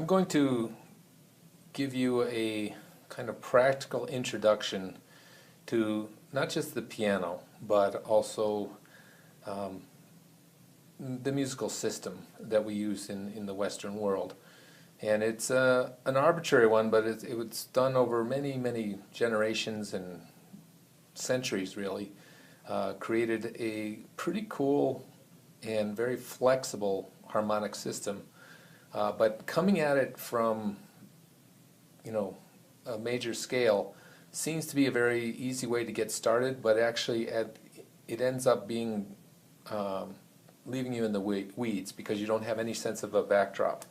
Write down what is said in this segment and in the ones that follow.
going to give you a kind of practical introduction to not just the piano, but also the musical system that we use in the Western world. And it's an arbitrary one, but it was done over many, many generations and centuries, really. Created a pretty cool and very flexible harmonic system. But coming at it from, a major scale seems to be a very easy way to get started, but actually it ends up being leaving you in the weeds because you don't have any sense of a backdrop.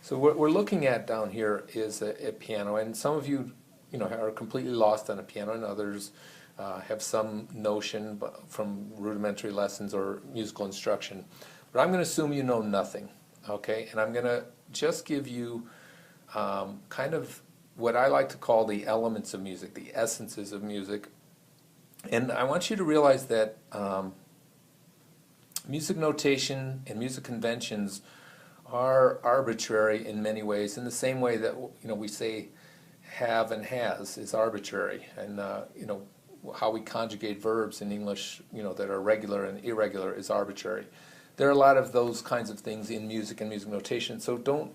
So what we're looking at down here is a piano, and some of you, are completely lost on a piano, and others have some notion from rudimentary lessons or musical instruction. But I'm going to assume you know nothing, okay? And I'm going to just give you kind of what I like to call the elements of music, the essences of music. And I want you to realize that music notation and music conventions are arbitrary in many ways, in the same way that we say have and has is arbitrary, and how we conjugate verbs in English that are regular and irregular is arbitrary. There are a lot of those kinds of things in music and music notation, so don't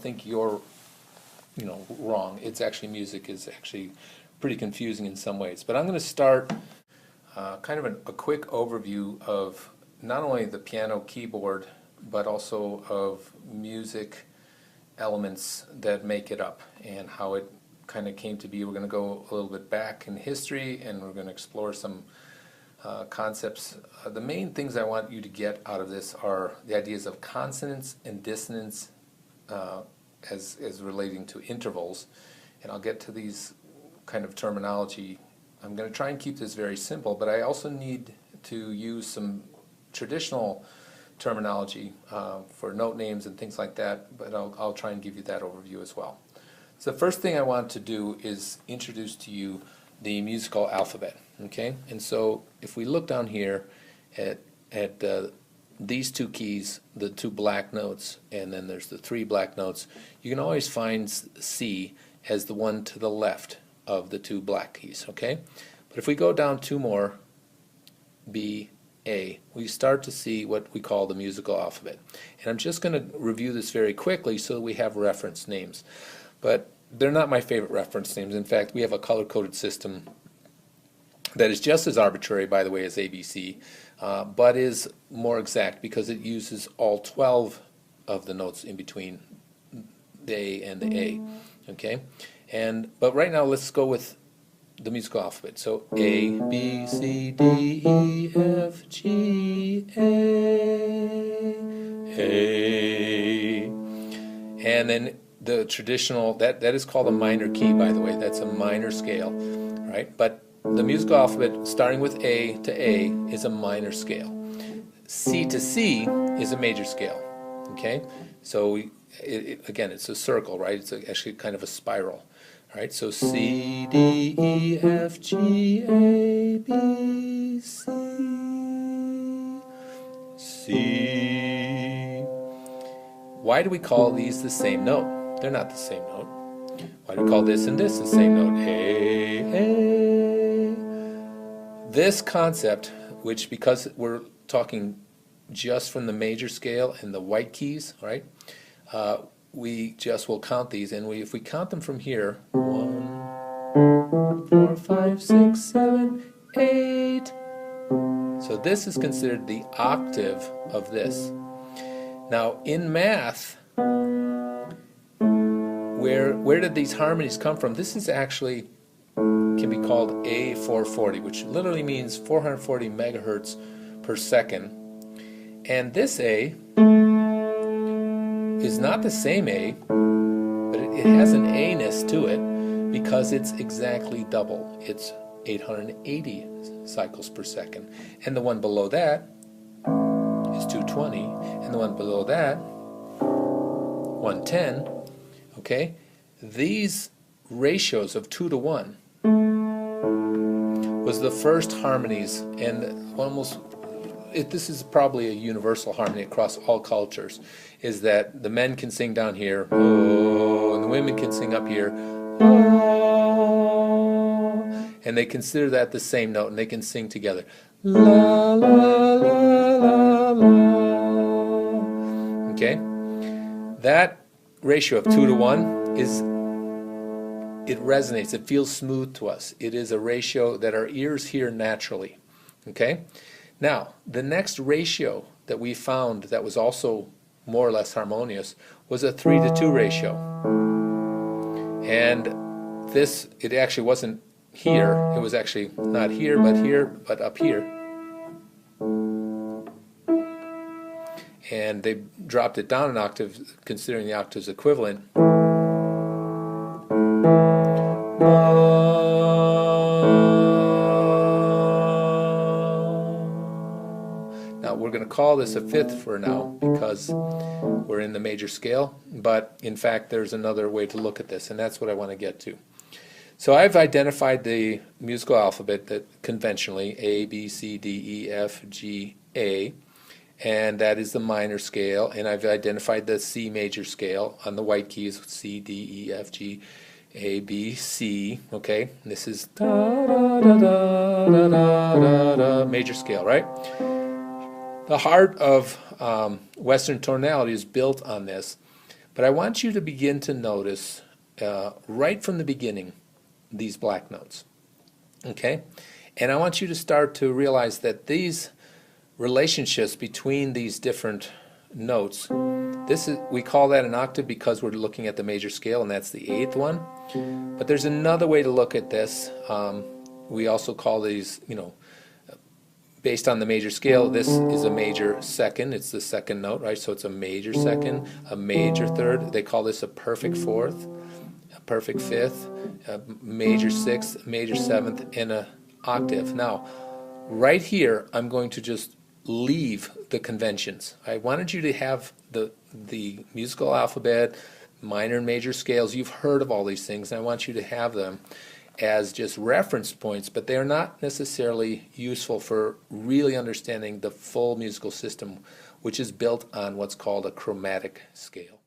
think you're wrong. It's actually, music is actually pretty confusing in some ways. But I'm going to start kind of a quick overview of not only the piano keyboard, but also of music elements that make it up and how it kind of came to be. We're going to go a little bit back in history, and we're going to explore some concepts. The main things I want you to get out of this are the ideas of consonance and dissonance as relating to intervals, and I'll get to these kind of terminology. I'm going to try and keep this very simple, but I also need to use some traditional terminology for note names and things like that, but I'll try and give you that overview as well. So the first thing I want to do is introduce to you the musical alphabet, okay? And so if we look down here at these two keys, the two black notes, and then there's the three black notes, you can always find C as the one to the left of the two black keys, okay? But if we go down two more, B, A, we start to see what we call the musical alphabet. And I'm just going to review this very quickly so that we have reference names. But they're not my favorite reference names. In fact, we have a color-coded system that is just as arbitrary, by the way, as ABC, but is more exact because it uses all 12 of the notes in between the A and the A. Okay? But right now, let's go with the musical alphabet. So A, B, C, D, E, F, G, A. And then the traditional, that is called a minor key, by the way. That's a minor scale, right? But the musical alphabet starting with A to A is a minor scale. C to C is a major scale, okay? So again, it's a circle, right? It's actually kind of a spiral. All right, so C, D, E, F, G, A, B, C, C. Why do we call these the same note? They're not the same note. Why do we call this and this the same note? A, A. This concept, which because we're talking just from the major scale and the white keys, right? We just will count these, and if we count them from here, 1, 4, 5, 6, 7, 8. So this is considered the octave of this. Now in math, where did these harmonies come from? This is actually can be called A440, which literally means 440 megahertz per second. And this A is not the same A, but it has an A-ness to it because it's exactly double. It's 880 cycles per second. And the one below that is 220, and the one below that, 110, okay? These ratios of 2 to 1 was the first harmonies, and almost this is probably a universal harmony across all cultures, is that the men can sing down here, oh, and the women can sing up here, oh, and they consider that the same note, and they can sing together, la la la la la. Okay, that ratio of 2 to 1 is, it resonates, it feels smooth to us. It is a ratio that our ears hear naturally. Okay, now the next ratio that we found that was also more or less harmonious was a 3 to 2 ratio. And this, it actually wasn't here, it was actually not here, but up here. And they dropped it down an octave, considering the octaves equivalent. Now we're going to call this a fifth for now because we're in the major scale, but in fact there's another way to look at this, and that's what I want to get to. So I've identified the musical alphabet that conventionally A, B, C, D, E, F, G, A, and that is the minor scale, and I've identified the C major scale on the white keys, C, D, E, F, G, A, B, C, okay? And this is da, da, da, da, da, da, da, major scale, right? The heart of Western tonality is built on this, but I want you to begin to notice right from the beginning these black notes, okay? And I want you to start to realize that these relationships between these different notes, we call that an octave because we're looking at the major scale, and that's the 8th one. But there's another way to look at this. We also call these, based on the major scale, this is a major second. It's the second note, right? So it's a major second, a major third. They call this a perfect fourth, a perfect fifth, a major sixth, a major seventh, and an octave. Now, right here, I'm going to just leave the conventions. I wanted you to have the musical alphabet, minor and major scales. You've heard of all these things, and I want you to have them as just reference points, but they're not necessarily useful for really understanding the full musical system, which is built on what's called a chromatic scale.